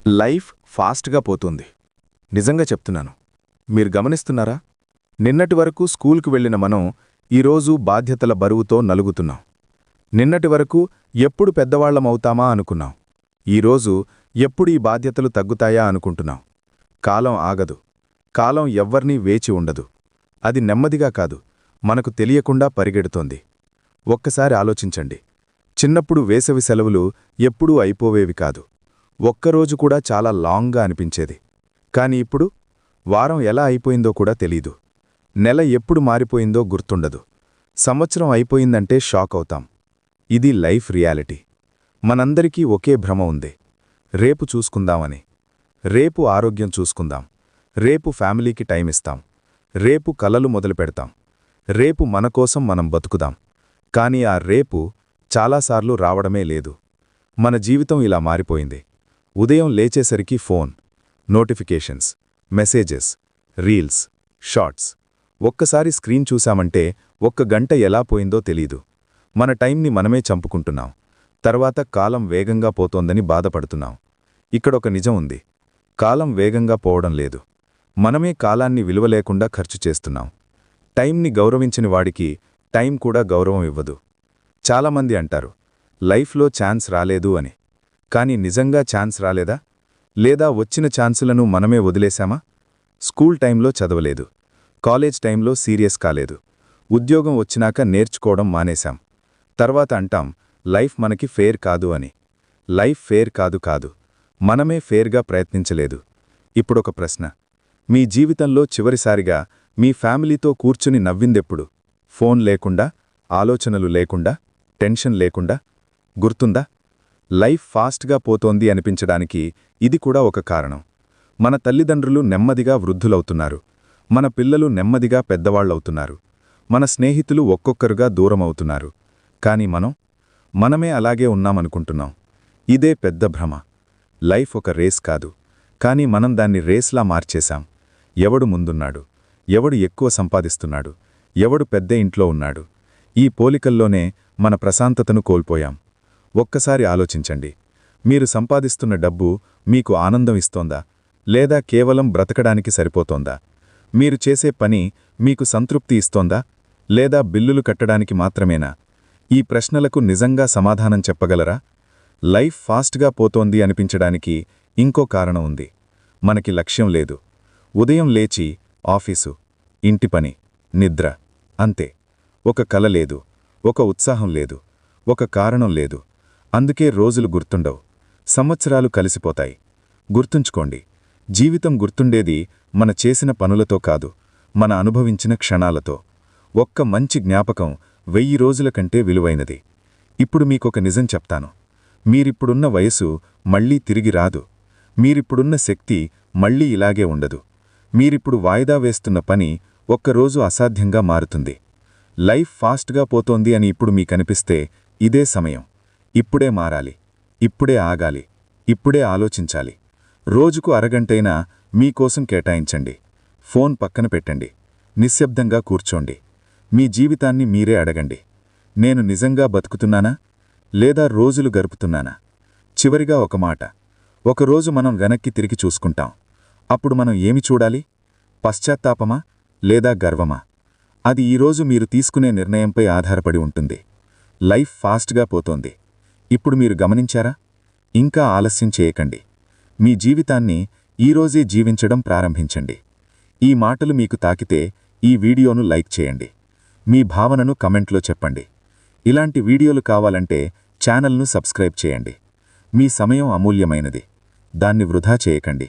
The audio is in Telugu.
లైఫ్ ఫాస్ట్గా పోతుంది. నిజంగా చెప్తున్నాను. మీరు గమనిస్తున్నారా? నిన్నటి వరకు స్కూల్కు వెళ్లిన మనం ఈరోజు బాధ్యతల బరువుతో నలుగుతున్నాం. నిన్నటి వరకు ఎప్పుడు పెద్దవాళ్లమవుతామా అనుకున్నాం. ఈరోజు ఎప్పుడు ఈ బాధ్యతలు తగ్గుతాయా అనుకుంటున్నాం. కాలం ఆగదు. కాలం ఎవ్వర్నీ వేచి ఉండదు. అది నెమ్మదిగా కాదు, మనకు తెలియకుండా పరిగెడుతోంది. ఒక్కసారి ఆలోచించండి. చిన్నప్పుడు వేసవి సెలవులు ఎప్పుడూ అయిపోవేవి కాదు. ఒక్కరోజు కూడా చాలా లాంగ్గా అనిపించేది. కాని ఇప్పుడు వారం ఎలా అయిపోయిందో కూడా తెలీదు. నెల ఎప్పుడు మారిపోయిందో గుర్తుండదు. సంవత్సరం అయిపోయిందంటే షాక్ అవుతాం. ఇది లైఫ్ రియాలిటీ. మనందరికీ ఒకే భ్రమ ఉంది. రేపు చూసుకుందామని. రేపు ఆరోగ్యం చూసుకుందాం. రేపు ఫ్యామిలీకి టైం ఇస్తాం. రేపు కలలు మొదలుపెడతాం. రేపు మనకోసం మనం బతుకుదాం. కాని ఆ రేపు చాలాసార్లు రావడమే లేదు. మన జీవితం ఇలా మారిపోయింది. ఉదయం లేచేసరికి phone, notifications, messages, reels, shorts. ఒక్కసారి స్క్రీన్ చూశామంటే 1 గంట ఎలా పోయిందో తెలీదు. మన టైంని మనమే చంపుకుంటున్నాం. తర్వాత కాలం వేగంగా పోతోందని బాధపడుతున్నాం. ఇక్కడొక నిజం ఉంది. కాలం వేగంగా పోవడం లేదు. మనమే కాలాన్ని విలువలేకుండా ఖర్చు చేస్తున్నాం. టైంని గౌరవించని వాడికి టైం కూడా గౌరవం ఇవ్వదు. చాలామంది అంటారు, లైఫ్లో ఛాన్స్ రాలేదు అని. కాని నిజంగా ఛాన్స్ రాలేదా? లేదా వచ్చిన ఛాన్సులను మనమే వదిలేశామా? స్కూల్ టైంలో చదవలేదు. కాలేజ్ టైంలో సీరియస్ కాలేదు. ఉద్యోగం వచ్చినాక నేర్చుకోవడం మానేశాం. తర్వాత అంటాం, లైఫ్ మనకి ఫేర్ కాదు అని. లైఫ్ ఫేర్ కాదు. మనమే ఫేర్గా ప్రయత్నించలేదు. ఇప్పుడొక ప్రశ్న. మీ జీవితంలో చివరిసారిగా మీ ఫ్యామిలీతో కూర్చుని నవ్విందెప్పుడు? ఫోన్ లేకుండా, ఆలోచనలు లేకుండా, టెన్షన్ లేకుండా? గుర్తుందా? లైఫ్ ఫాస్ట్గా పోతోంది అనిపించడానికి ఇది కూడా ఒక కారణం. మన తల్లిదండ్రులు నెమ్మదిగా వృద్ధులవుతున్నారు. మన పిల్లలు నెమ్మదిగా పెద్దవాళ్లవుతున్నారు. మన స్నేహితులు ఒక్కొక్కరుగా దూరమవుతున్నారు. కాని మనమే అలాగే ఉన్నామనుకుంటున్నాం. ఇదే పెద్ద భ్రమ. లైఫ్ ఒక రేస్ కాదు. కాని మనం దాన్ని రేస్లా మార్చేశాం. ఎవడు ముందున్నాడు? ఎవడు ఎక్కువ సంపాదిస్తున్నాడు? ఎవడు పెద్ద ఇంట్లో ఉన్నాడు? ఈ పోలికల్లోనే మన ప్రశాంతతను కోల్పోయాం. ఒక్కసారి ఆలోచించండి. మీరు సంపాదిస్తున్న డబ్బు మీకు ఆనందం ఇస్తోందా? లేదా కేవలం బ్రతకడానికి సరిపోతోందా? మీరు చేసే పని మీకు సంతృప్తి ఇస్తోందా? లేదా బిల్లులు కట్టడానికి మాత్రమేనా? ఈ ప్రశ్నలకు నిజంగా సమాధానం చెప్పగలరా? లైఫ్ ఫాస్ట్గా పోతోంది అనిపించడానికి ఇంకో కారణం ఉంది. మనకి లక్ష్యం లేదు. ఉదయం లేచి ఆఫీసు, ఇంటి పని, నిద్ర, అంతే. ఒక కల లేదు. ఒక ఉత్సాహం లేదు. ఒక కారణం లేదు. అందుకే రోజులు గుర్తుండవు. సంవత్సరాలు కలిసిపోతాయి. గుర్తుంచుకోండి, జీవితం గుర్తుండేది మన చేసిన పనులతో కాదు, మన అనుభవించిన క్షణాలతో. ఒక్క మంచి జ్ఞాపకం 1000 రోజుల కంటే విలువైనది. ఇప్పుడు మీకొక నిజం చెప్తాను. మీరిప్పుడున్న వయసు మళ్లీ తిరిగి రాదు. మీరిప్పుడున్న శక్తి మళ్లీ ఇలాగే ఉండదు. మీరిప్పుడు వాయిదా వేస్తున్న పని ఒక్కరోజు అసాధ్యంగా మారుతుంది. లైఫ్ ఫాస్ట్గా పోతోంది అని ఇప్పుడు మీకనిపిస్తే ఇదే సమయం. ఇప్పుడే మారాలి. ఇప్పుడే ఆగాలి. ఇప్పుడే ఆలోచించాలి. రోజుకు అరగంటైనా మీకోసం కేటాయించండి. ఫోన్ పక్కన పెట్టండి. నిశ్శబ్దంగా కూర్చోండి. మీ జీవితాన్ని మీరే అడగండి. నేను నిజంగా బతుకుతున్నానా? లేదా రోజులు గడుపుతున్నానా? చివరిగా ఒక మాట. ఒకరోజు మనం వెనక్కి తిరిగి చూసుకుంటాం. అప్పుడు మనం ఏమి చూడాలి? పశ్చాత్తాపమా? లేదా గర్వమా? అది ఈరోజు మీరు తీసుకునే నిర్ణయంపై ఆధారపడి ఉంటుంది. లైఫ్ ఫాస్ట్గా పోతోంది. ఇప్పుడు మీరు గమనించారా? ఇంకా ఆలస్యం చేయకండి. మీ జీవితాన్ని ఈరోజే జీవించడం ప్రారంభించండి. ఈ మాటలు మీకు తాకితే ఈ వీడియోను లైక్ చేయండి. మీ భావనను కమెంట్లో చెప్పండి. ఇలాంటి వీడియోలు కావాలంటే ఛానల్ను సబ్స్క్రైబ్ చేయండి. మీ సమయం అమూల్యమైనది. దాన్ని వృధా చేయకండి.